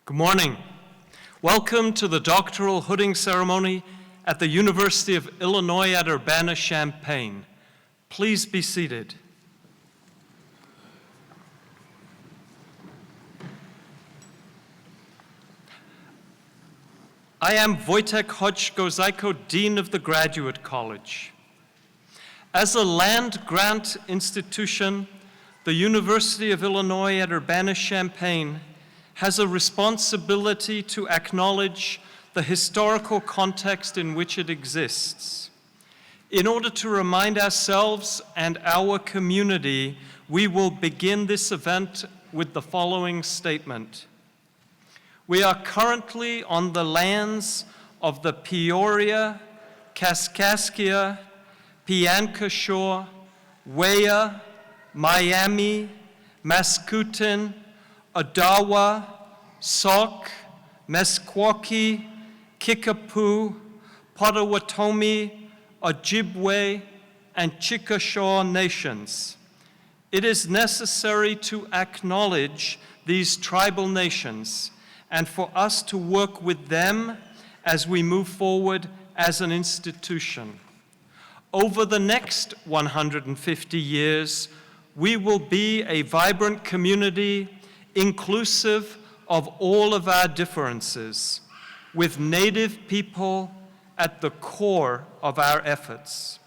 Good morning. Welcome to the doctoral hooding ceremony at the University of Illinois at Urbana-Champaign. Please be seated. I am Wojtek Chodzko-Zajko, Dean of the Graduate College. As a land-grant institution, the University of Illinois at Urbana-Champaign has a responsibility to acknowledge the historical context in which it exists. In order to remind ourselves and our community, we will begin this event with the following statement. We are currently on the lands of the Peoria, Kaskaskia, Piankashaw, Weah, Miami, Mascoutin, Odawa, Sauk, Meskwaki, Kickapoo, Potawatomi, Ojibwe, and Chickasaw nations. It is necessary to acknowledge these tribal nations and for us to work with them as we move forward as an institution. Over the next 150 years, we will be a vibrant community inclusive of all of our differences, with Native people at the core of our efforts.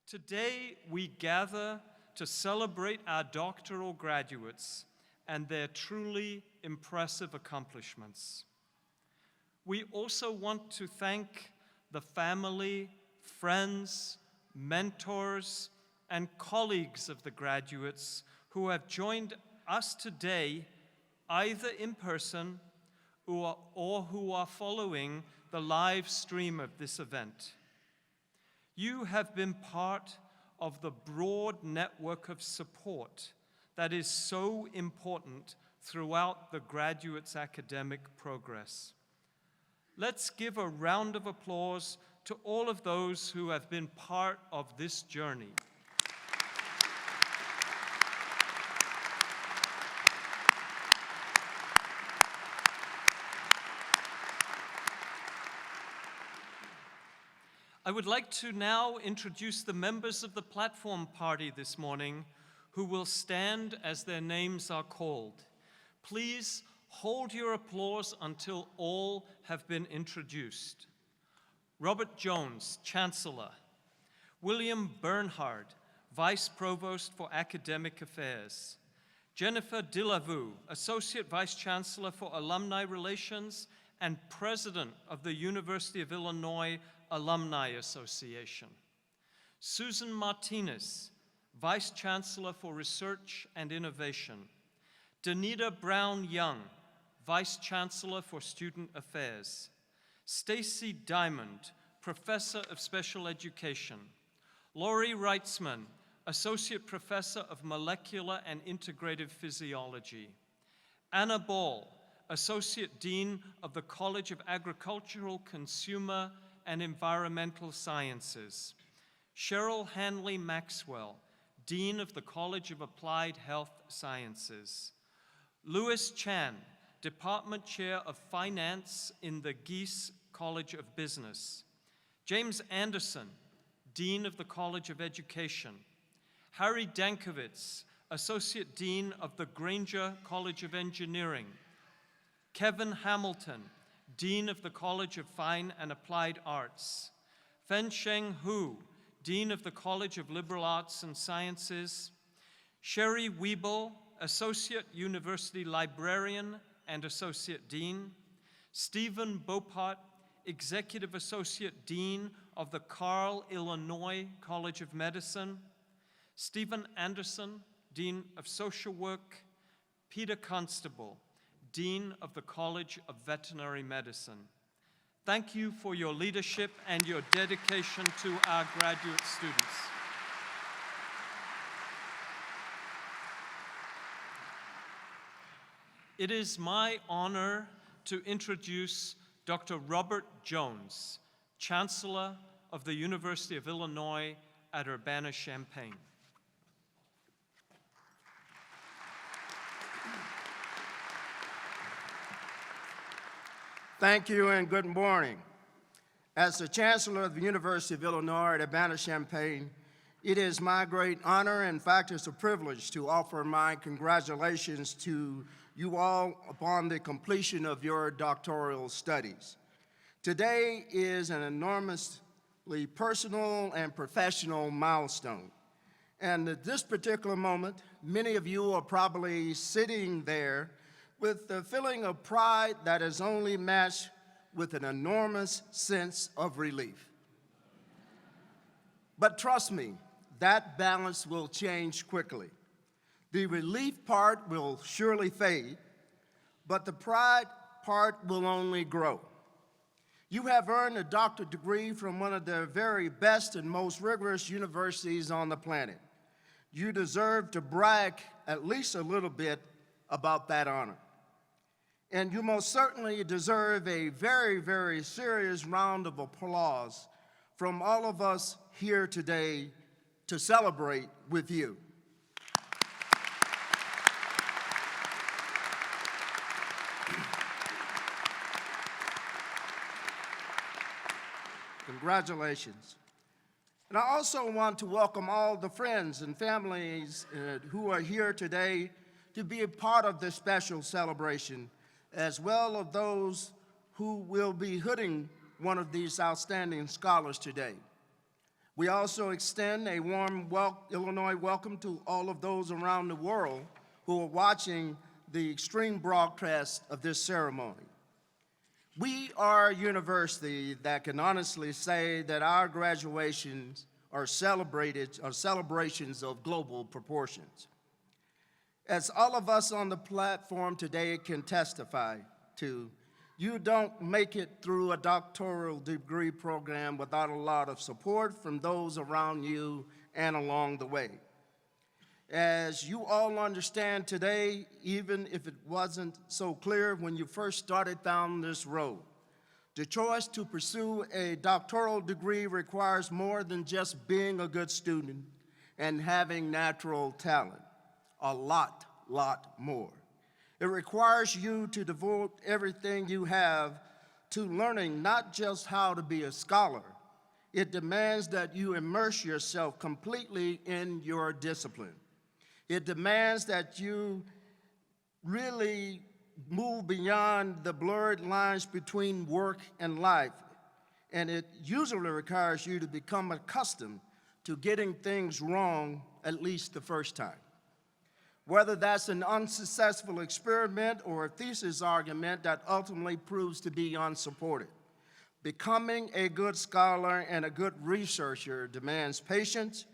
Today, we gather to celebrate our doctoral graduates and their truly impressive accomplishments. We also want to thank the family, friends, mentors, and colleagues of the graduates who have joined us today, either in person or who are following the live stream of this event. You have been part of the broad network of support that is so important throughout the graduates' academic progress. Let's give a round of applause to all of those who have been part of this journey. I would like to now introduce the members of the platform party this morning who will stand as their names are called. Please hold your applause until all have been introduced. Robert Jones, Chancellor. William Bernhard, Vice Provost for Academic Affairs. Jennifer Dillavu, Associate Vice Chancellor for Alumni Relations and President of the University of Illinois Alumni Association. Susan Martinez, Vice Chancellor for Research and Innovation. Danita Brown Young, Vice Chancellor for Student Affairs. Stacy Diamond, Professor of Special Education. Laurie Reitzman, Associate Professor of Molecular and Integrative Physiology. Anna Ball, Associate Dean of the College of Agricultural, Consumer, and Environmental Sciences. Cheryl Hanley Maxwell, Dean of the College of Applied Health Sciences. Louis Chan, Department Chair of Finance in the Geese College of Business. James Anderson, Dean of the College of Education. Harry Dankovitz, Associate Dean of the Granger College of Engineering. Kevin Hamilton, Dean of the College of Fine and Applied Arts. Fensheng Hu, Dean of the College of Liberal Arts and Sciences. Sherry Wiebel, Associate University Librarian and Associate Dean. Stephen Bopart, Executive Associate Dean of the Carle, Illinois College of Medicine. Stephen Anderson, Dean of Social Work. Peter Constable, Dean of the College of Veterinary Medicine. Thank you for your leadership and your dedication to our graduate students. It is my honor to introduce Dr. Robert Jones, Chancellor of the University of Illinois at Urbana-Champaign. Thank you and good morning. As the Chancellor of the University of Illinois at Urbana-Champaign, it is my great honor, in fact, it's a privilege to offer my congratulations to you all upon the completion of your doctoral studies. Today is an enormously personal and professional milestone. And at this particular moment, many of you are probably sitting there with the feeling of pride that is only matched with an enormous sense of relief. But trust me, that balance will change quickly. The relief part will surely fade, but the pride part will only grow. You have earned a doctorate degree from one of the very best and most rigorous universities on the planet. You deserve to brag at least a little bit about that honor. And you most certainly deserve a very, very serious round of applause from all of us here today to celebrate with you. Congratulations. And I also want to welcome all the friends and families who are here today to be a part of this special celebration, as well as those who will be hooding one of these outstanding scholars today. We also extend a warm Illinois welcome to all of those around the world who are watching the extreme broadcast of this ceremony. We are a university that can honestly say that our graduations are celebrations of global proportions. As all of us on the platform today can testify to, you don't make it through a doctoral degree program without a lot of support from those around you and along the way. As you all understand today, even if it wasn't so clear when you first started down this road, the choice to pursue a doctoral degree requires more than just being a good student and having natural talent. A lot more. It requires you to devote everything you have to learning not just how to be a scholar. It demands that you immerse yourself completely in your discipline. It demands that you really move beyond the blurred lines between work and life. And it usually requires you to become accustomed to getting things wrong at least the first time. Whether that's an unsuccessful experiment or a thesis argument that ultimately proves to be unsupported. Becoming a good scholar and a good researcher demands patience,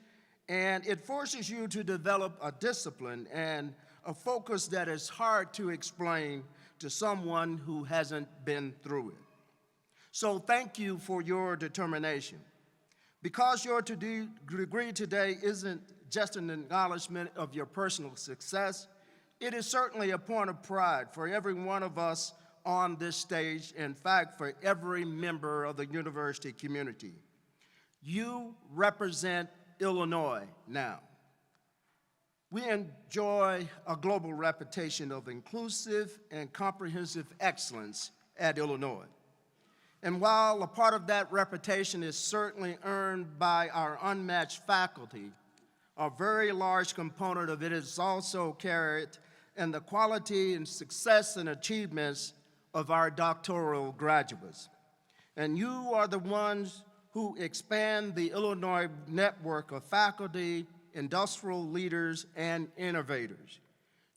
and it forces you to develop a discipline and a focus that is hard to explain to someone who hasn't been through it. So thank you for your determination. Because your degree today isn't just an acknowledgement of your personal success, it is certainly a point of pride for every one of us on this stage, in fact, for every member of the university community. You represent Illinois now. We enjoy a global reputation of inclusive and comprehensive excellence at Illinois. And while a part of that reputation is certainly earned by our unmatched faculty, a very large component of it is also carried in the quality and success and achievements of our doctoral graduates. And you are the ones who expand the Illinois network of faculty, industrial leaders, and innovators.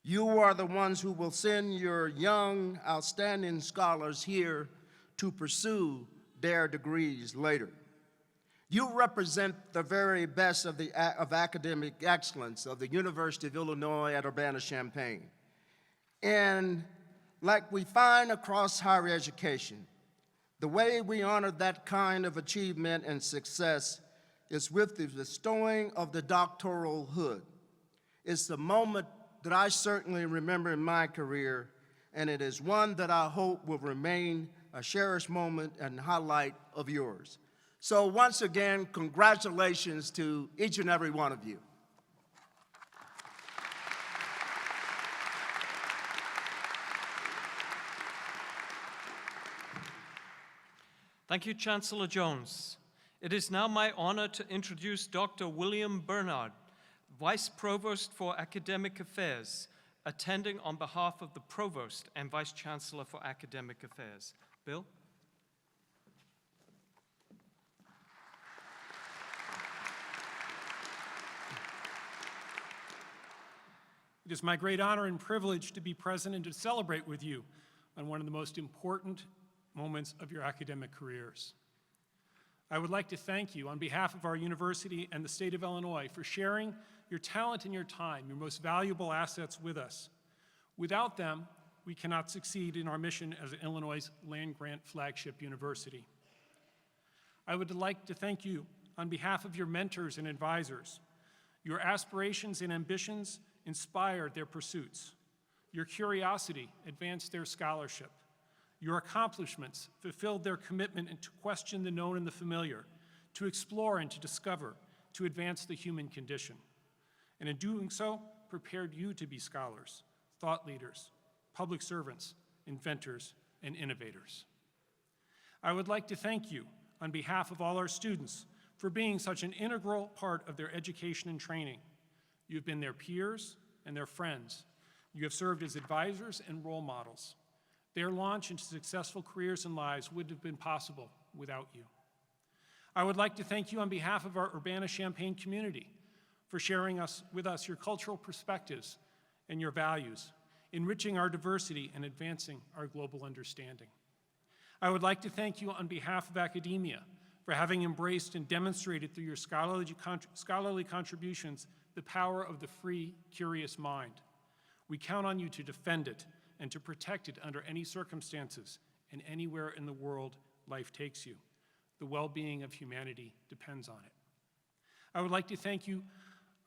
You are the ones who will send your young, outstanding scholars here to pursue their degrees later. You represent the very best of academic excellence of the University of Illinois at Urbana-Champaign. And like we find across higher education, the way we honor that kind of achievement and success is with the bestowing of the doctoral hood. It's the moment that I certainly remember in my career, and it is one that I hope will remain a cherished moment and highlight of yours. So once again, congratulations to each and every one of you. Thank you, Chancellor Jones. It is now my honor to introduce Dr. William Bernard, Vice Provost for Academic Affairs, attending on behalf of the Provost and Vice Chancellor for Academic Affairs. Bill? It is my great honor and privilege to be present and to celebrate with you on one of the most important moments of your academic careers. I would like to thank you on behalf of our university and the state of Illinois for sharing your talent and your time, your most valuable assets with us. Without them, we cannot succeed in our mission as Illinois' land-grant flagship university. I would like to thank you on behalf of your mentors and advisors. Your aspirations and ambitions inspired their pursuits. Your curiosity advanced their scholarship. Your accomplishments fulfilled their commitment and to question the known and the familiar, to explore and to discover, to advance the human condition. And in doing so, prepared you to be scholars, thought leaders, public servants, inventors, and innovators. I would like to thank you on behalf of all our students for being such an integral part of their education and training. You've been their peers and their friends. You have served as advisors and role models. Their launch into successful careers and lives wouldn't have been possible without you. I would like to thank you on behalf of our Urbana-Champaign community for sharing with us your cultural perspectives and your values, enriching our diversity and advancing our global understanding. I would like to thank you on behalf of academia for having embraced and demonstrated through your scholarly contributions the power of the free, curious mind. We count on you to defend it and to protect it under any circumstances and anywhere in the world life takes you. The well-being of humanity depends on it. I would like to thank you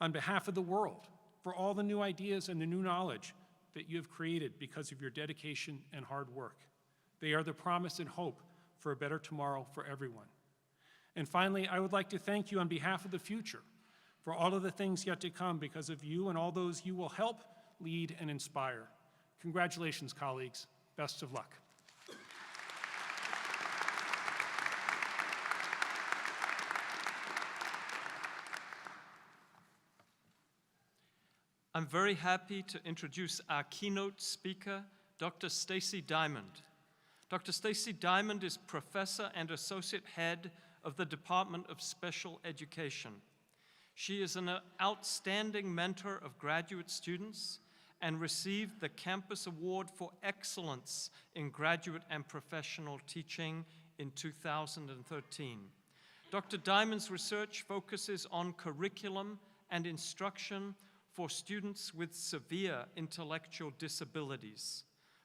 on behalf of the world for all the new ideas and the new knowledge that you have created because of your dedication and hard work. They are the promise and hope for a better tomorrow for everyone. And finally, I would like to thank you on behalf of the future for all of the things yet to come because of you and all those you will help, lead, and inspire. Congratulations, colleagues. Best of luck. I'm very happy to introduce our keynote speaker, Dr. Stacy Diamond. Dr. Stacy Diamond is Professor and Associate Head of the Department of Special Education. She is an outstanding mentor of graduate students and received the Campus Award for Excellence in Graduate and Professional Teaching in 2013. Dr. Diamond's research focuses on curriculum and instruction for students with severe intellectual disabilities,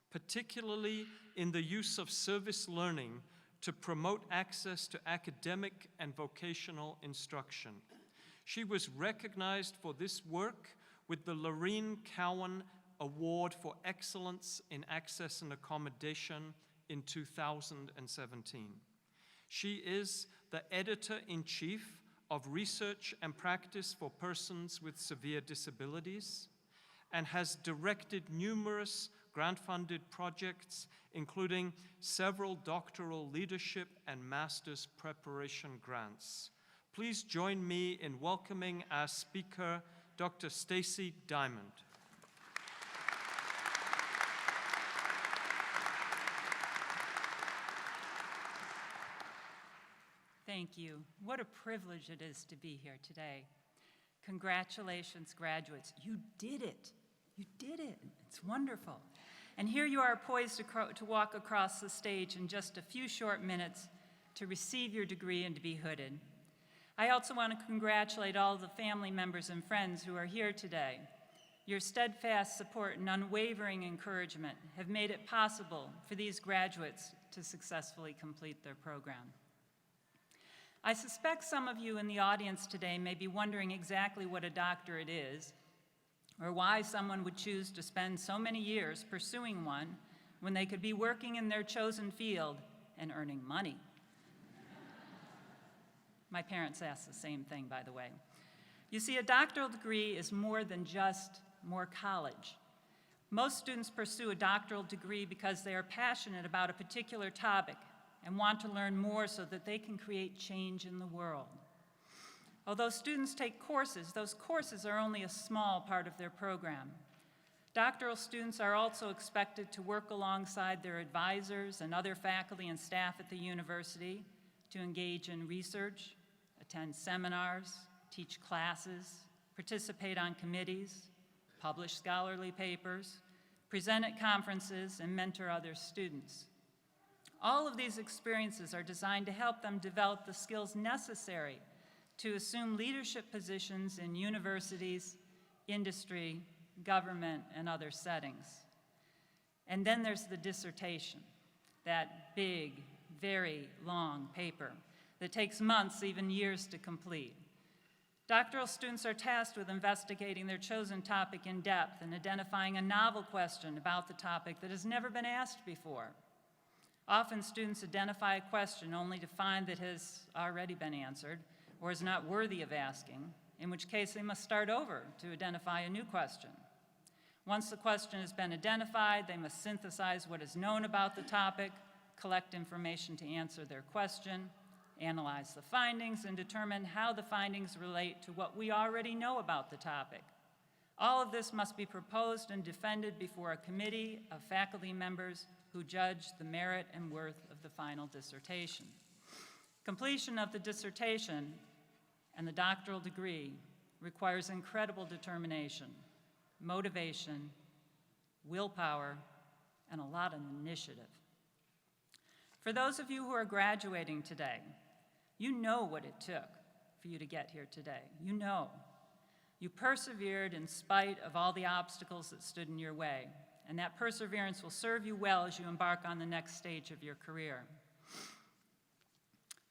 particularly in the use of service learning to promote access to academic and vocational instruction. She was recognized for this work with the Lorene Cowan Award for Excellence in Access and Accommodation in 2017. She is the Editor-in-Chief of Research and Practice for Persons with Severe Disabilities and has directed numerous grant-funded projects, including several doctoral leadership and master's preparation grants. Please join me in welcoming our speaker, Dr. Stacy Diamond. Thank you. What a privilege it is to be here today. Congratulations, graduates. You did it. You did it. It's wonderful. And here you are poised to walk across the stage in just a few short minutes to receive your degree and to be hooded. I also want to congratulate all the family members and friends who are here today. Your steadfast support and unwavering encouragement have made it possible for these graduates to successfully complete their program. I suspect some of you in the audience today may be wondering exactly what a doctorate is, or why someone would choose to spend so many years pursuing one when they could be working in their chosen field and earning money. My parents asked the same thing, by the way. You see, a doctoral degree is more than just more college. Most students pursue a doctoral degree because they are passionate about a particular topic and want to learn more so that they can create change in the world. Although students take courses, those courses are only a small part of their program. Doctoral students are also expected to work alongside their advisors and other faculty and staff at the university to engage in research, attend seminars, teach classes, participate on committees, publish scholarly papers, present at conferences, and mentor other students. All of these experiences are designed to help them develop the skills necessary to assume leadership positions in universities, industry, government, and other settings. And then there's the dissertation, that big, very long paper that takes months, even years to complete. Doctoral students are tasked with investigating their chosen topic in depth and identifying a novel question about the topic that has never been asked before. Often students identify a question only to find that it has already been answered or is not worthy of asking, in which case they must start over to identify a new question. Once the question has been identified, they must synthesize what is known about the topic, collect information to answer their question, analyze the findings, and determine how the findings relate to what we already know about the topic. All of this must be proposed and defended before a committee of faculty members who judge the merit and worth of the final dissertation. Completion of the dissertation and the doctoral degree requires incredible determination, motivation, willpower, and a lot of initiative. For those of you who are graduating today, you know what it took for you to get here today. You know. You persevered in spite of all the obstacles that stood in your way, and that perseverance will serve you well as you embark on the next stage of your career.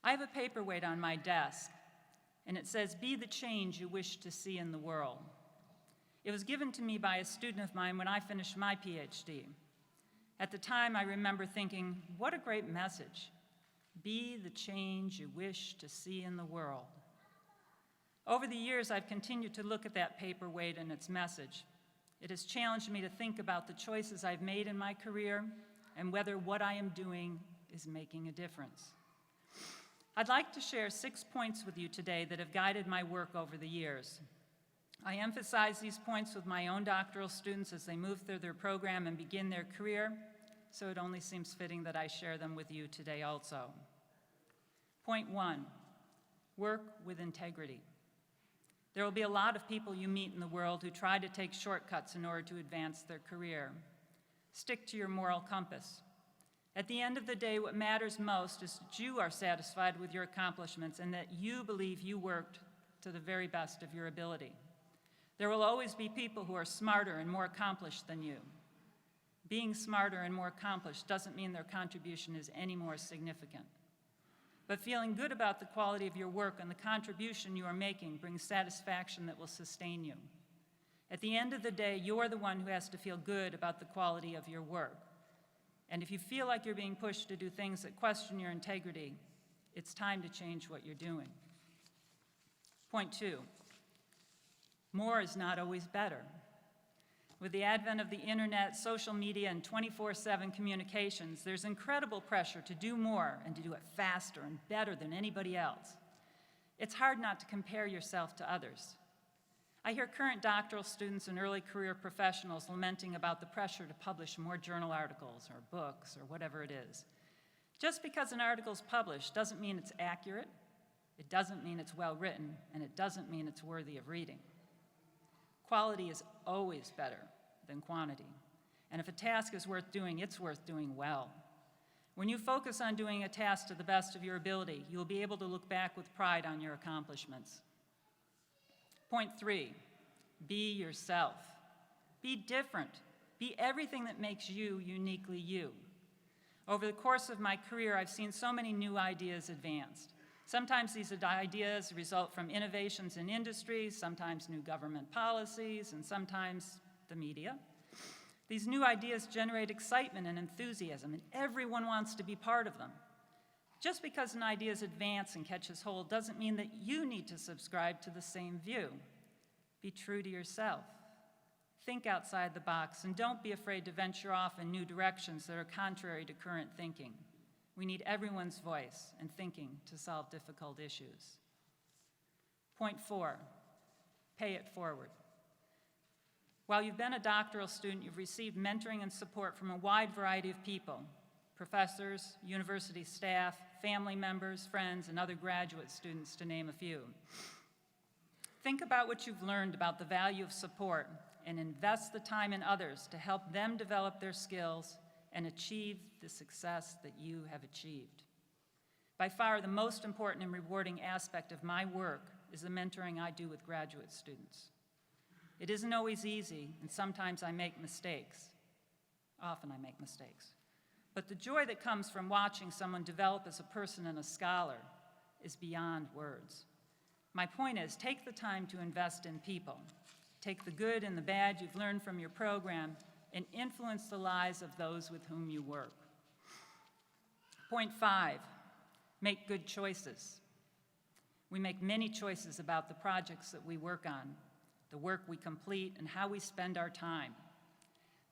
I have a paperweight on my desk, and it says, "Be the change you wish to see in the world." It was given to me by a student of mine when I finished my PhD. At the time, I remember thinking, what a great message. Be the change you wish to see in the world. Over the years, I've continued to look at that paperweight and its message. It has challenged me to think about the choices I've made in my career and whether what I am doing is making a difference. I'd like to share 6 points with you today that have guided my work over the years. I emphasize these points with my own doctoral students as they move through their program and begin their career, so it only seems fitting that I share them with you today also. Point 1, work with integrity. There will be a lot of people you meet in the world who try to take shortcuts in order to advance their career. Stick to your moral compass. At the end of the day, what matters most is that you are satisfied with your accomplishments and that you believe you worked to the very best of your ability. There will always be people who are smarter and more accomplished than you. Being smarter and more accomplished doesn't mean their contribution is any more significant. But feeling good about the quality of your work and the contribution you are making brings satisfaction that will sustain you. At the end of the day, you're the one who has to feel good about the quality of your work. And if you feel like you're being pushed to do things that question your integrity, it's time to change what you're doing. Point 2, more is not always better. With the advent of the internet, social media, and 24/7 communications, there's incredible pressure to do more and to do it faster and better than anybody else. It's hard not to compare yourself to others. I hear current doctoral students and early career professionals lamenting about the pressure to publish more journal articles or books or whatever it is. Just because an article is published doesn't mean it's accurate, it doesn't mean it's well written, and it doesn't mean it's worthy of reading. Quality is always better than quantity. And if a task is worth doing, it's worth doing well. When you focus on doing a task to the best of your ability, you'll be able to look back with pride on your accomplishments. Point 3, be yourself. Be different. Be everything that makes you uniquely you. Over the course of my career, I've seen so many new ideas advanced. Sometimes these ideas result from innovations in industries, sometimes new government policies, and sometimes the media. These new ideas generate excitement and enthusiasm, and everyone wants to be part of them. Just because an idea advances and catches hold doesn't mean that you need to subscribe to the same view. Be true to yourself. Think outside the box, and don't be afraid to venture off in new directions that are contrary to current thinking. We need everyone's voice and thinking to solve difficult issues. Point 4, pay it forward. While you've been a doctoral student, you've received mentoring and support from a wide variety of people: professors, university staff, family members, friends, and other graduate students, to name a few. Think about what you've learned about the value of support and invest the time in others to help them develop their skills and achieve the success that you have achieved. By far, the most important and rewarding aspect of my work is the mentoring I do with graduate students. It isn't always easy, and sometimes I make mistakes. Often I make mistakes. But the joy that comes from watching someone develop as a person and a scholar is beyond words. My point is, take the time to invest in people. Take the good and the bad you've learned from your program and influence the lives of those with whom you work. Point 5, make good choices. We make many choices about the projects that we work on, the work we complete, and how we spend our time.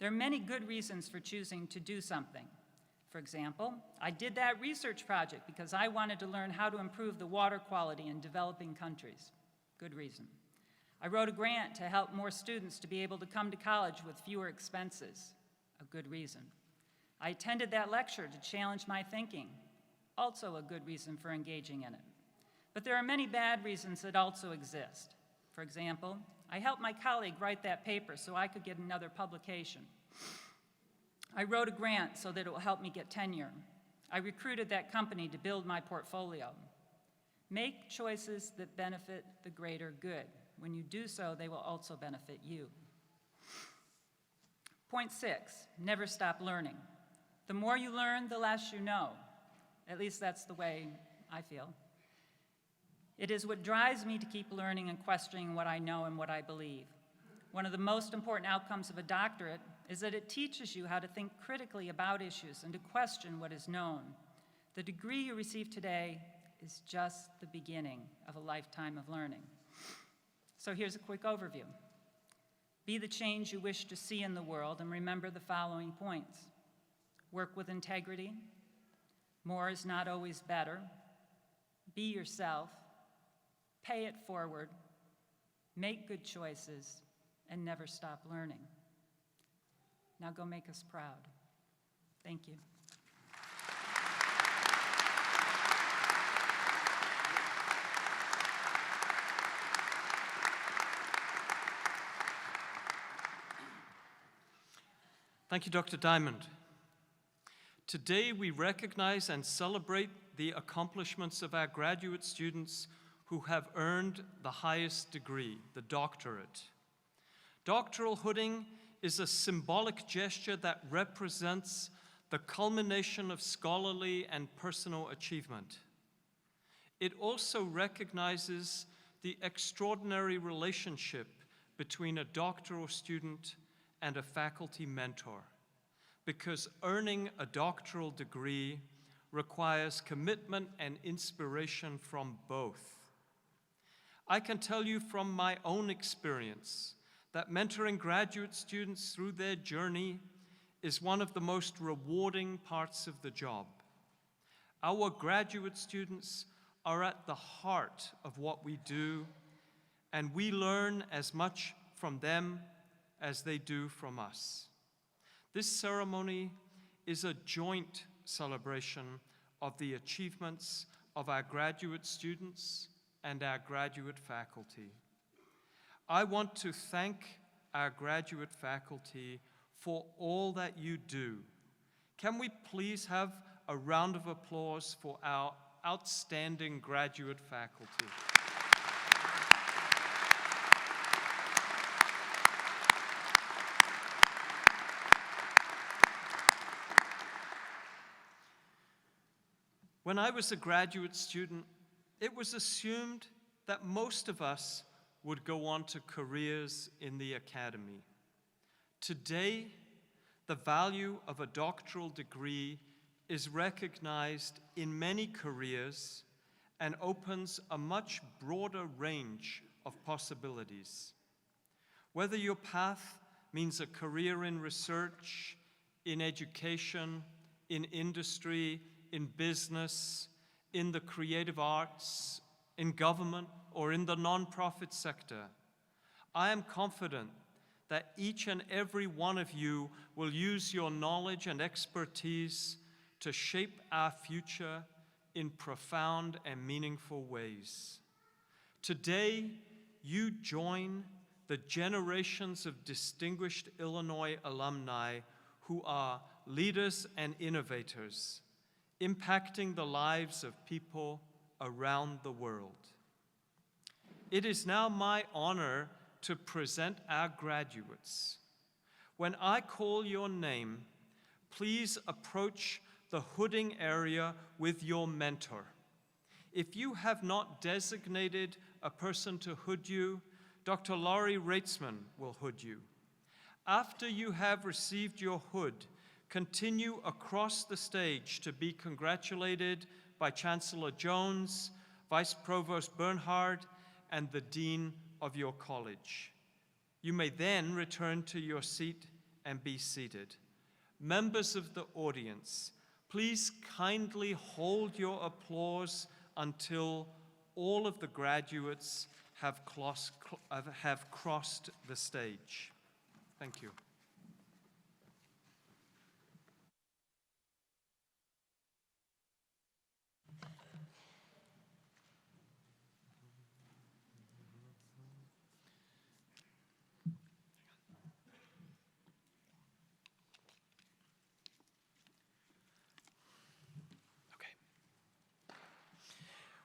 There are many good reasons for choosing to do something. For example, I did that research project because I wanted to learn how to improve the water quality in developing countries. Good reason. I wrote a grant to help more students to be able to come to college with fewer expenses. A good reason. I attended that lecture to challenge my thinking. Also a good reason for engaging in it. But there are many bad reasons that also exist. For example, I helped my colleague write that paper so I could get another publication. I wrote a grant so that it will help me get tenure. I recruited that company to build my portfolio. Make choices that benefit the greater good. When you do so, they will also benefit you. Point 6, never stop learning. The more you learn, the less you know. At least that's the way I feel. It is what drives me to keep learning and questioning what I know and what I believe. One of the most important outcomes of a doctorate is that it teaches you how to think critically about issues and to question what is known. The degree you receive today is just the beginning of a lifetime of learning. So here's a quick overview. Be the change you wish to see in the world, and remember the following points. Work with integrity. More is not always better. Be yourself. Pay it forward. Make good choices, and never stop learning. Now go make us proud. Thank you. Thank you, Dr. Diamond. Today, we recognize and celebrate the accomplishments of our graduate students who have earned the highest degree, the doctorate. Doctoral hooding is a symbolic gesture that represents the culmination of scholarly and personal achievement. It also recognizes the extraordinary relationship between a doctoral student and a faculty mentor, because earning a doctoral degree requires commitment and inspiration from both. I can tell you from my own experience that mentoring graduate students through their journey is one of the most rewarding parts of the job. Our graduate students are at the heart of what we do, and we learn as much from them as they do from us. This ceremony is a joint celebration of the achievements of our graduate students and our graduate faculty. I want to thank our graduate faculty for all that you do. Can we please have a round of applause for our outstanding graduate faculty? When I was a graduate student, it was assumed that most of us would go on to careers in the academy. Today, the value of a doctoral degree is recognized in many careers and opens a much broader range of possibilities. Whether your path means a career in research, in education, in industry, in business, in the creative arts, in government, or in the nonprofit sector, I am confident that each and every one of you will use your knowledge and expertise to shape our future in profound and meaningful ways. Today, you join the generations of distinguished Illinois alumni who are leaders and innovators, impacting the lives of people around the world. It is now my honor to present our graduates. When I call your name, please approach the hooding area with your mentor. If you have not designated a person to hood you, Dr. Laurie Reitzman will hood you. After you have received your hood, continue across the stage to be congratulated by Chancellor Jones, Vice Provost Bernhard, and the Dean of your college. You may then return to your seat and be seated. Members of the audience, please kindly hold your applause until all of the graduates have crossed the stage. Thank you.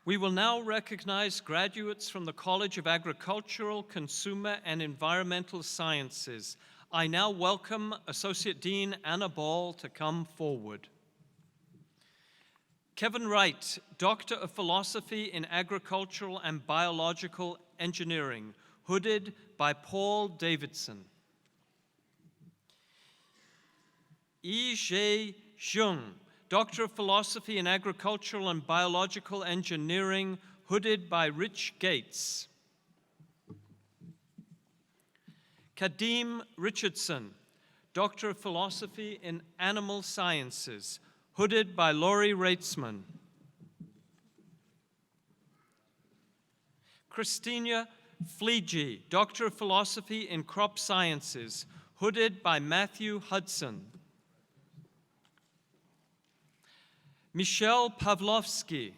We will now recognize graduates from the College of Agricultural, Consumer, and Environmental Sciences. I now welcome Associate Dean Anna Ball to come forward. Kevin Wright, Doctor of Philosophy in Agricultural and Biological Engineering, hooded by Paul Davidson. Yi Zhe Zheng, Doctor of Philosophy in Agricultural and Biological Engineering, hooded by Rich Gates. Kadeem Richardson, Doctor of Philosophy in Animal Sciences, hooded by Laurie Reitzman. Christina Fleege, Doctor of Philosophy in Crop Sciences, hooded by Matthew Hudson. Michelle Pavlovsky,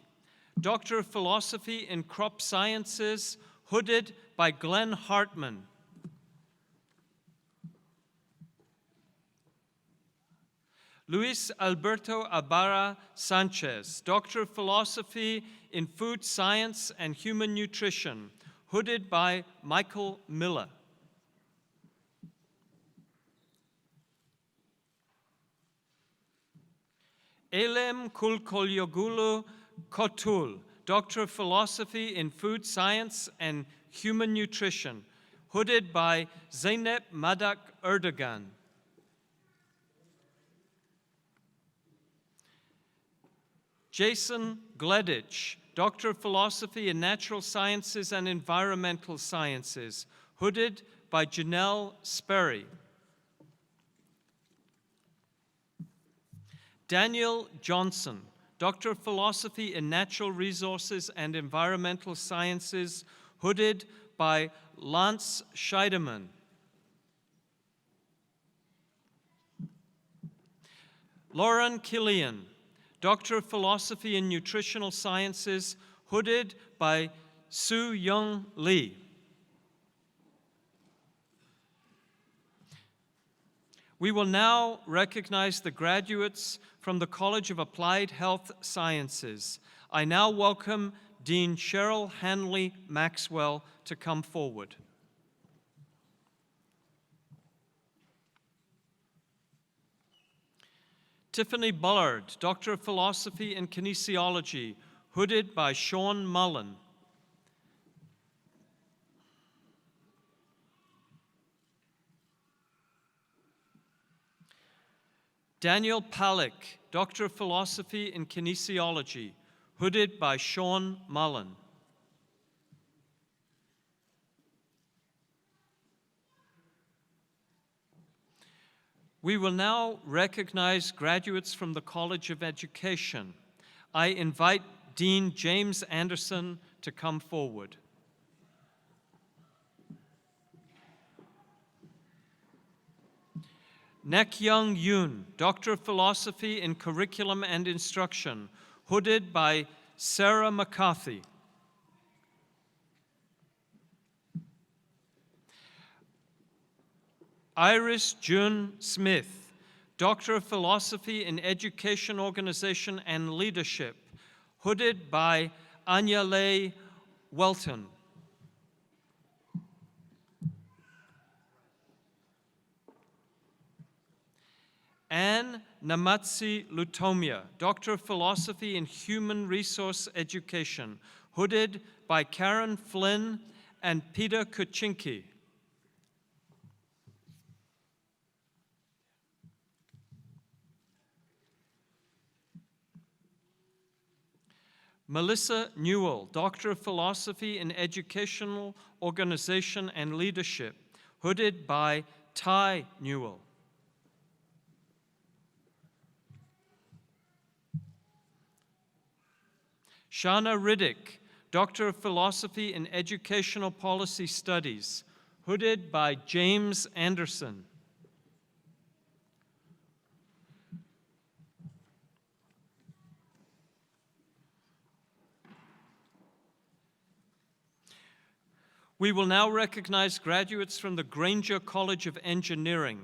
Doctor of Philosophy in Crop Sciences, hooded by Glenn Hartman. Luis Alberto Ibarra Sanchez, Doctor of Philosophy in Food Science and Human Nutrition, hooded by Michael Miller. Elem Kulkolyogulu Kotul, Doctor of Philosophy in Food Science and Human Nutrition, hooded by Zeynep Madak Erdogan. Jason Gleditch, Doctor of Philosophy in Natural Sciences and Environmental Sciences, hooded by Janelle Sperry. Daniel Johnson, Doctor of Philosophy in Natural Resources and Environmental Sciences, hooded by Lance Scheidemann. Lauren Killian, Doctor of Philosophy in Nutritional Sciences, hooded by Soo Young Lee. We will now recognize the graduates from the College of Applied Health Sciences. I now welcome Dean Cheryl Hanley Maxwell to come forward. Tiffany Bullard, Doctor of Philosophy in Kinesiology, hooded by Sean Mullen. Daniel Palick, Doctor of Philosophy in Kinesiology, hooded by Sean Mullen. We will now recognize graduates from the College of Education. I invite Dean James Anderson to come forward. Nek Young Yoon, Doctor of Philosophy in Curriculum and Instruction, hooded by Sarah McCarthy. Iris June Smith, Doctor of Philosophy in Education, Organization, and Leadership, hooded by Anyale Welton. Anne Namatsi Lutomia, Doctor of Philosophy in Human Resource Education, hooded by Karen Flynn and Peter Kuczynski. Melissa Newell, Doctor of Philosophy in Educational Organization and Leadership, hooded by Ty Newell. Shana Riddick, Doctor of Philosophy in Educational Policy Studies, hooded by James Anderson. We will now recognize graduates from the Granger College of Engineering.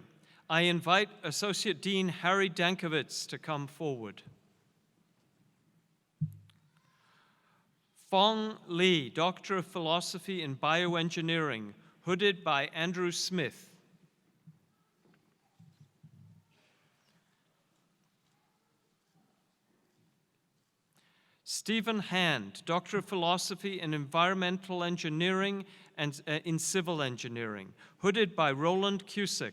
I invite Associate Dean Harry Dankovitz to come forward. Fong Lee, Doctor of Philosophy in Bioengineering, hooded by Andrew Smith. Stephen Hand, Doctor of Philosophy in Environmental Engineering and in Civil Engineering, hooded by Roland Cusick.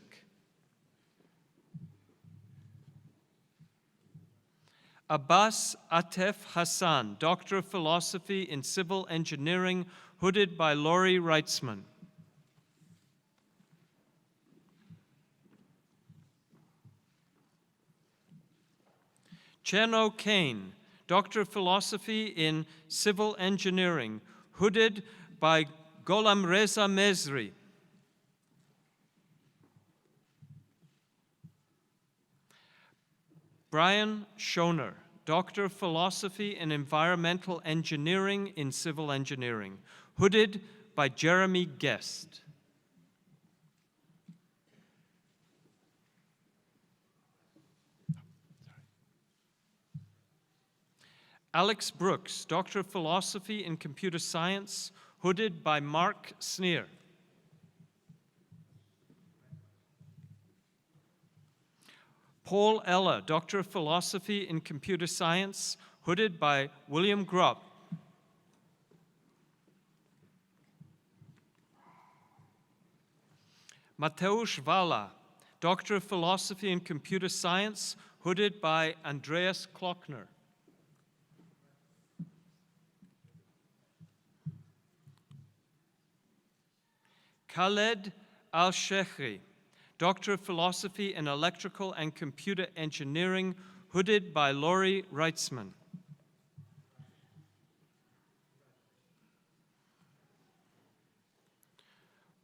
Abbas Atef Hassan, Doctor of Philosophy in Civil Engineering, hooded by Laurie Reitzman. Cherno Kane, Doctor of Philosophy in Civil Engineering, hooded by Golam Reza Mezri. Brian Schoner, Doctor of Philosophy in Environmental Engineering in Civil Engineering, hooded by Jeremy Guest. Alex Brooks, Doctor of Philosophy in Computer Science, hooded by Mark Sneer. Paul Eller, Doctor of Philosophy in Computer Science, hooded by William Grubb. Mateusz Wala, Doctor of Philosophy in Computer Science, hooded by Andreas Klockner. Khaled Al-Sheikhi, Doctor of Philosophy in Electrical and Computer Engineering, hooded by Laurie Reitzman.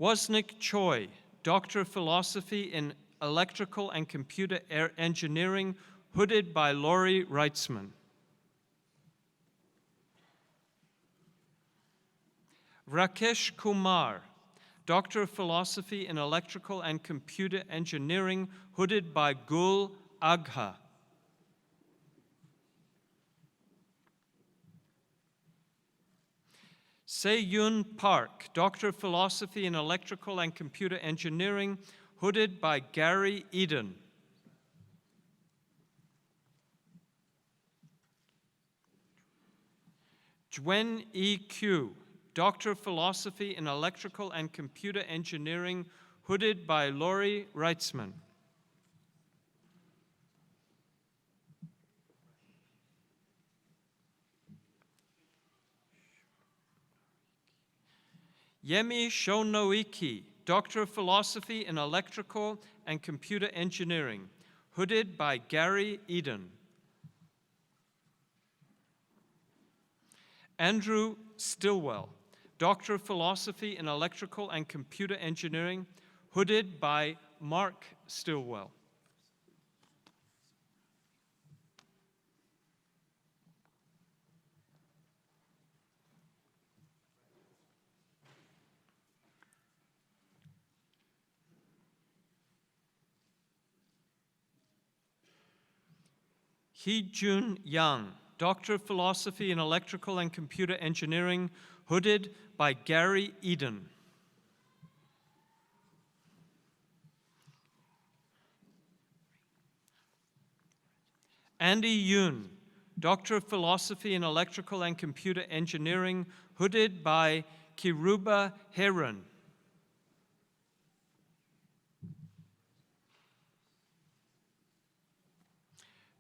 Wozniak Choi, Doctor of Philosophy in Electrical and Computer Engineering, hooded by Laurie Reitzman. Rakesh Kumar, Doctor of Philosophy in Electrical and Computer Engineering, hooded by Gul Agha. Se-Yun Park, Doctor of Philosophy in Electrical and Computer Engineering, hooded by Gary Eden. Juen E. Q, Doctor of Philosophy in Electrical and Computer Engineering, hooded by Laurie Reitzman. Yemi Shonoiki, Doctor of Philosophy in Electrical and Computer Engineering, hooded by Gary Eden. Andrew Stillwell, Doctor of Philosophy in Electrical and Computer Engineering, hooded by Mark Stillwell. Hee-Jun Yang, Doctor of Philosophy in Electrical and Computer Engineering, hooded by Gary Eden. Andy Yoon, Doctor of Philosophy in Electrical and Computer Engineering, hooded by Kiruba Heron.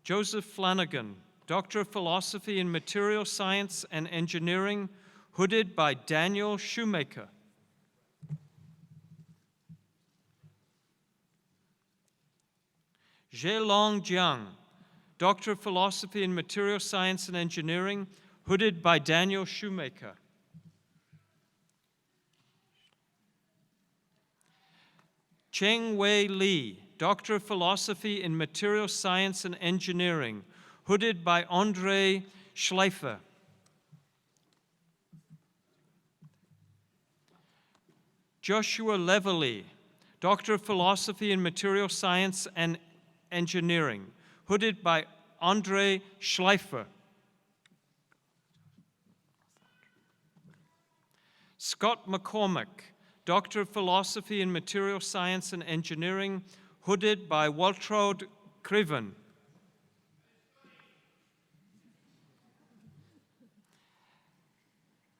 Joseph Flanagan, Doctor of Philosophy in Material Science and Engineering, hooded by Daniel Shoemaker. Zhelong Jiang, Doctor of Philosophy in Material Science and Engineering, hooded by Daniel Shoemaker. Cheng Wei Li, Doctor of Philosophy in Material Science and Engineering, hooded by Andre Schleifer. Joshua Leverly, Doctor of Philosophy in Material Science and Engineering, hooded by Andre Schleifer. Scott McCormick, Doctor of Philosophy in Material Science and Engineering, hooded by Waltraud Kriven.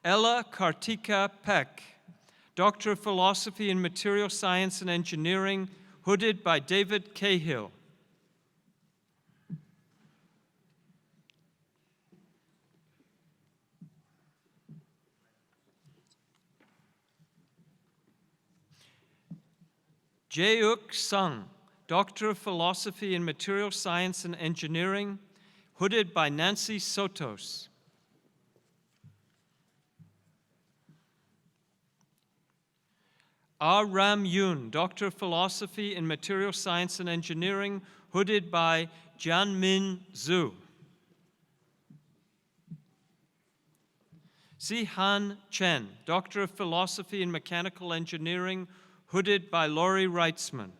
Ella Kartika Peck, Doctor of Philosophy in Material Science and Engineering, hooded by David Cahill. Jae-uk Sung, Doctor of Philosophy in Material Science and Engineering, hooded by Nancy Sotos. R. Ram Yoon, Doctor of Philosophy in Material Science and Engineering, hooded by Jianmin Zhu. Si-Han Chen, Doctor of Philosophy in Mechanical Engineering, hooded by Laurie Reitzman.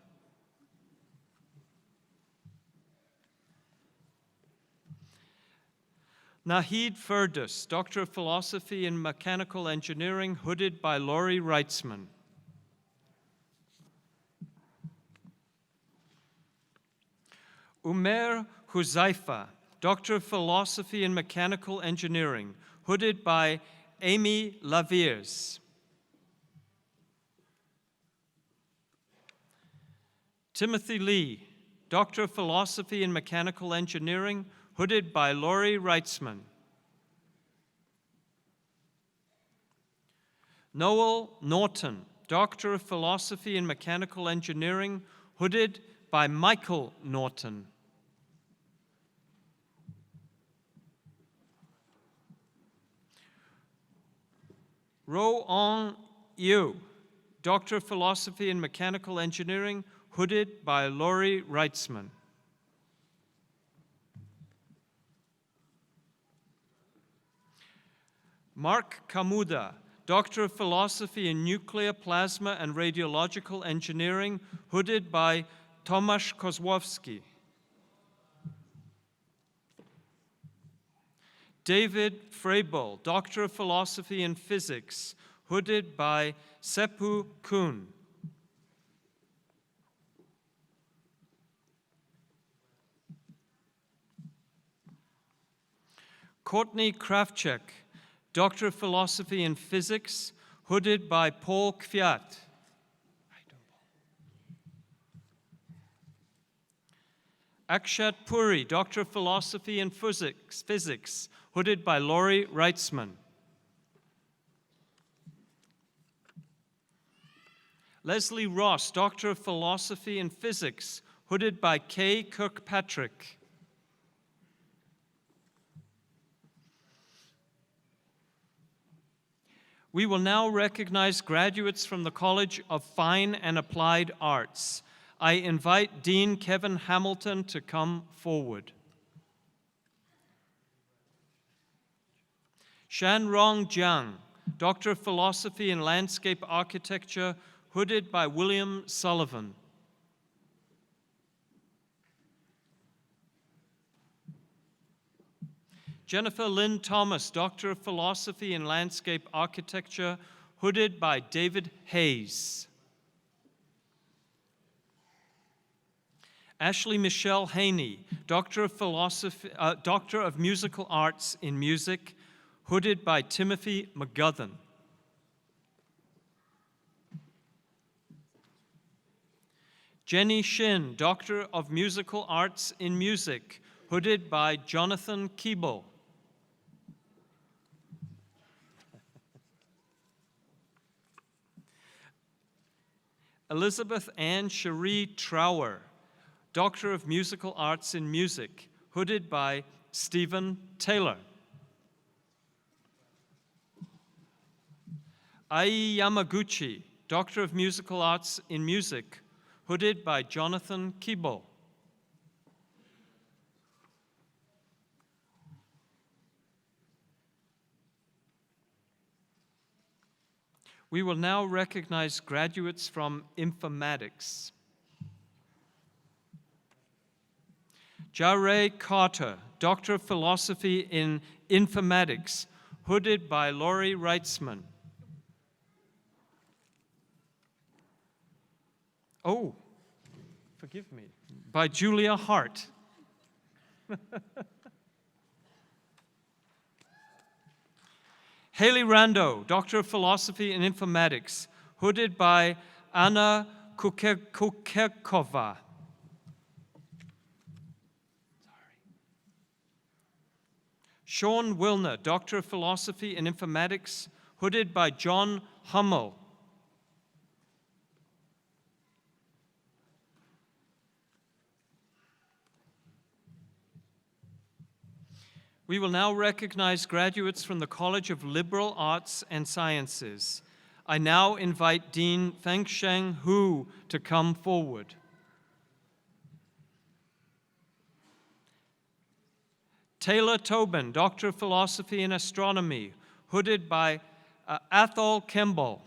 Nahid Ferdus, Doctor of Philosophy in Mechanical Engineering, hooded by Laurie Reitzman. Umer Huzaifa, Doctor of Philosophy in Mechanical Engineering, hooded by Amy Laviers. Timothy Lee, Doctor of Philosophy in Mechanical Engineering, hooded by Laurie Reitzman. Noel Norton, Doctor of Philosophy in Mechanical Engineering, hooded by Michael Norton. Ro-Ong Yu, Doctor of Philosophy in Mechanical Engineering, hooded by Laurie Reitzman. Mark Kamuda, Doctor of Philosophy in Nuclear Plasma and Radiological Engineering, hooded by Tomasz Kozłowski. David Freible, Doctor of Philosophy in Physics, hooded by Seppu Kuhn. Courtney Kravchuk, Doctor of Philosophy in Physics, hooded by Paul Kviat. Akshat Puri, Doctor of Philosophy in Physics, hooded by Laurie Reitzman. Leslie Ross, Doctor of Philosophy and Physics, hooded by Kay Kirkpatrick. We will now recognize graduates from the College of Fine and Applied Arts. I invite Dean Kevin Hamilton to come forward. Shanrong Jiang, Doctor of Philosophy in Landscape Architecture, hooded by William Sullivan. Jennifer Lynn Thomas, Doctor of Philosophy in Landscape Architecture, hooded by David Hayes. Ashley Michelle Haney, Doctor of Musical Arts in Music, hooded by Timothy McGuthan. Jenny Shin, Doctor of Musical Arts in Music, hooded by Jonathan Keeble. Elizabeth Ann Cherie Trower, Doctor of Musical Arts in Music, hooded by Stephen Taylor. Ai Yamaguchi, Doctor of Musical Arts in Music, hooded by Jonathan Keeble. We will now recognize graduates from informatics. Jare Carter, Doctor of Philosophy in Informatics, hooded by Laurie Reitzman. Oh, forgive me, by Julia Hart. Haley Rando, Doctor of Philosophy in Informatics, hooded by Anna Kukekova. Sean Wilner, Doctor of Philosophy in Informatics, hooded by John Hummel. We will now recognize graduates from the College of Liberal Arts and Sciences. I now invite Dean Fengsheng Hu to come forward. Taylor Tobin, Doctor of Philosophy in Astronomy, hooded by Athol Kimball.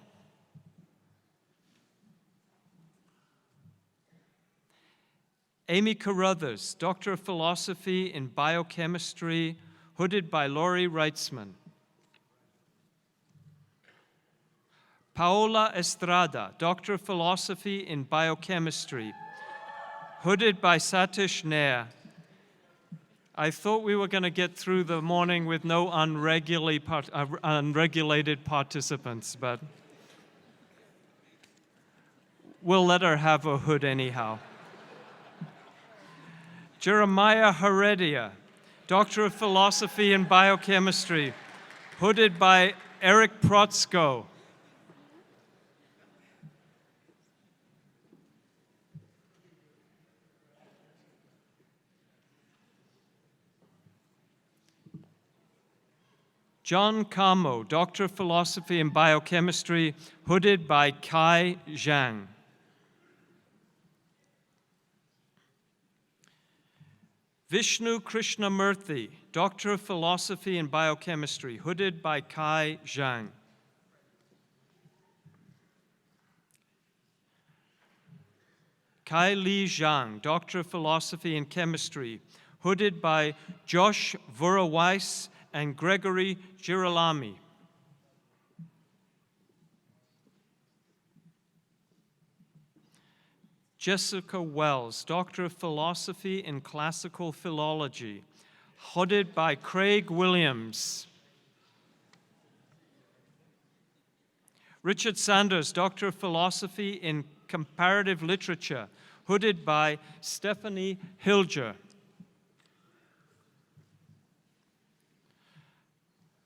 Amy Carruthers, Doctor of Philosophy in Biochemistry, hooded by Laurie Reitzman. Paola Estrada, Doctor of Philosophy in Biochemistry, hooded by Satish Nair. I thought we were going to get through the morning with no unregulated participants, but we'll let her have a hood anyhow. Jeremiah Heredia, Doctor of Philosophy in Biochemistry, hooded by Eric Protzko. John Kamo, Doctor of Philosophy in Biochemistry, hooded by Kai Zhang. Vishnu Krishnamurthy, Doctor of Philosophy in Biochemistry, hooded by Kai Zhang. Kai Li Zhang, Doctor of Philosophy in Chemistry, hooded by Josh Vuraweiss and Gregory Girolami. Jessica Wells, Doctor of Philosophy in Classical Philology, hooded by Craig Williams. Richard Sanders, Doctor of Philosophy in Comparative Literature, hooded by Stephanie Hilger.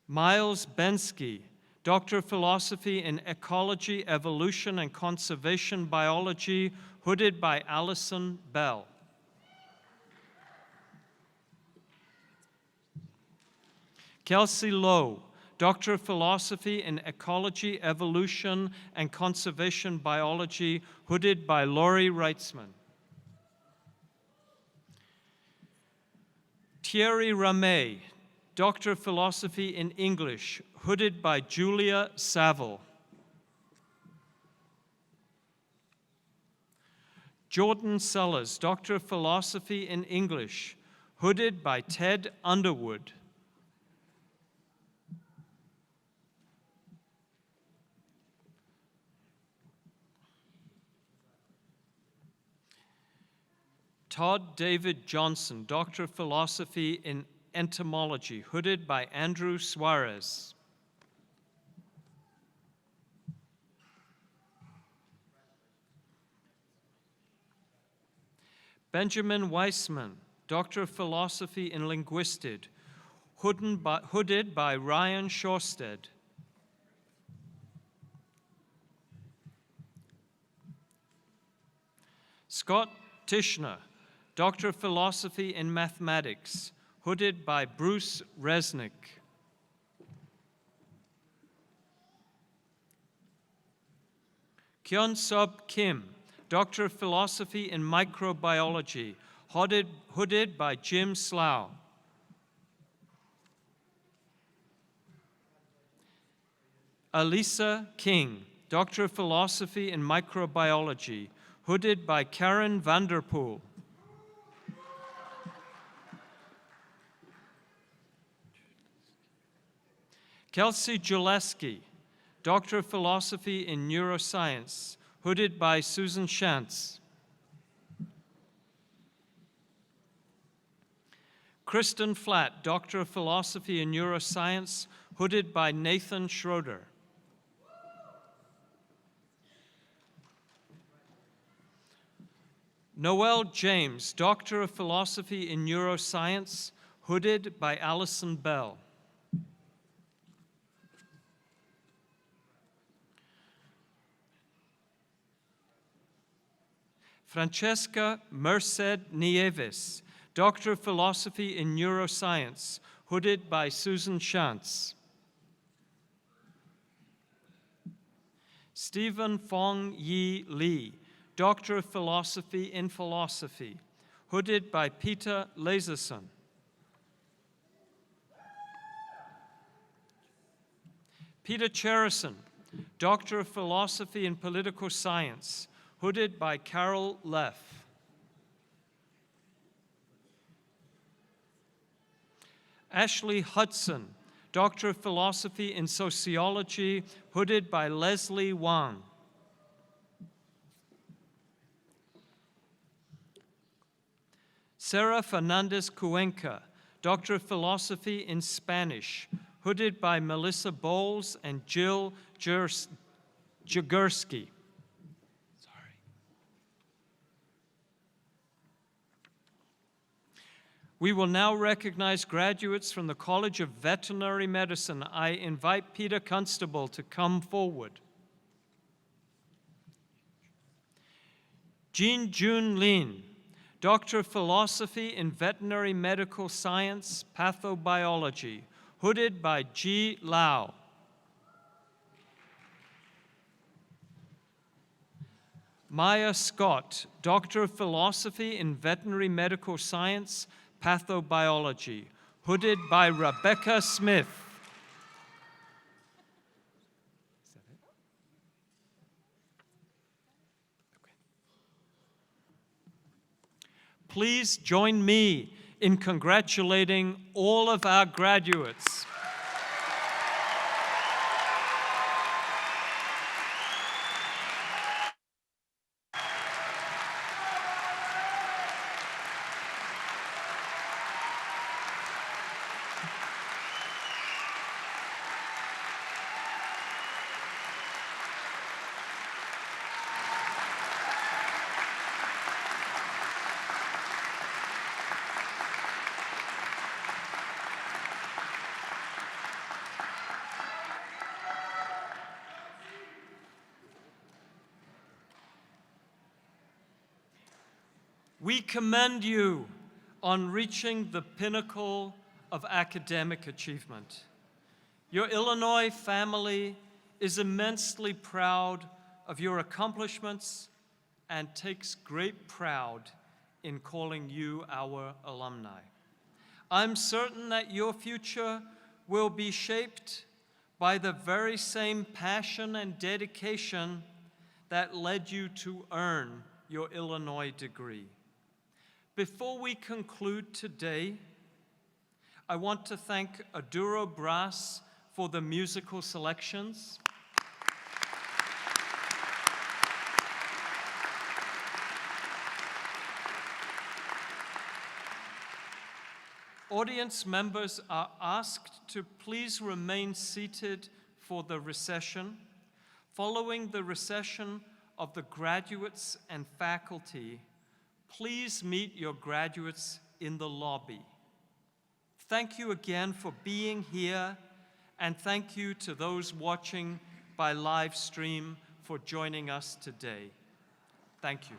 Miles Bensky, Doctor of Philosophy in Ecology, Evolution, and Conservation Biology, hooded by Allison Bell. Kelsey Lowe, Doctor of Philosophy in Ecology, Evolution, and Conservation Biology, hooded by Laurie Reitzman. Thierry Ramey, Doctor of Philosophy in English, hooded by Julia Saville. Jordan Sellers, Doctor of Philosophy in English, hooded by Ted Underwood. Todd David Johnson, Doctor of Philosophy in Entomology, hooded by Andrew Suarez. Benjamin Weissman, Doctor of Philosophy in Linguistics, hooded by Ryan Shorsted. Scott Tishner, Doctor of Philosophy in Mathematics, hooded by Bruce Resnick. Kyun Sub Kim, Doctor of Philosophy in Microbiology, hooded by Jim Slough. Alisa King, Doctor of Philosophy in Microbiology, hooded by Karen Vanderpool. Kelsey Juleski, Doctor of Philosophy in Neuroscience, hooded by Susan Shantz. Kristen Flatt, Doctor of Philosophy in Neuroscience, hooded by Nathan Schroeder. Noel James, Doctor of Philosophy in Neuroscience, hooded by Allison Bell. Francesca Merced Nieves, Doctor of Philosophy in Neuroscience, hooded by Susan Shantz. Stephen Fong Yi Lee, Doctor of Philosophy in Philosophy, hooded by Peter Laserson. Peter Cherison, Doctor of Philosophy in Political Science, hooded by Carol Leff. Ashley Hudson, Doctor of Philosophy in Sociology, hooded by Leslie Wang. Sarah Fernandez Cuenca, Doctor of Philosophy in Spanish, hooded by Melissa Bowles and Jill Jagursky. We will now recognize graduates from the College of Veterinary Medicine. I invite Peter Constable to come forward. Jean Jun Lin, Doctor of Philosophy in Veterinary Medical Science, Pathobiology, hooded by Ji Lau. Maya Scott, Doctor of Philosophy in Veterinary Medical Science, Pathobiology, hooded by Rebecca Smith. Is that it? Okay. Please join me in congratulating all of our graduates. We commend you on reaching the pinnacle of academic achievement. Your Illinois family is immensely proud of your accomplishments and takes great pride in calling you our alumni. I'm certain that your future will be shaped by the very same passion and dedication that led you to earn your Illinois degree. Before we conclude today, I want to thank Aduro Brass for the musical selections. Audience members are asked to please remain seated for the recession. Following the recession of the graduates and faculty, please meet your graduates in the lobby. Thank you again for being here, and thank you to those watching by live stream for joining us today. Thank you.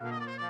Thank you.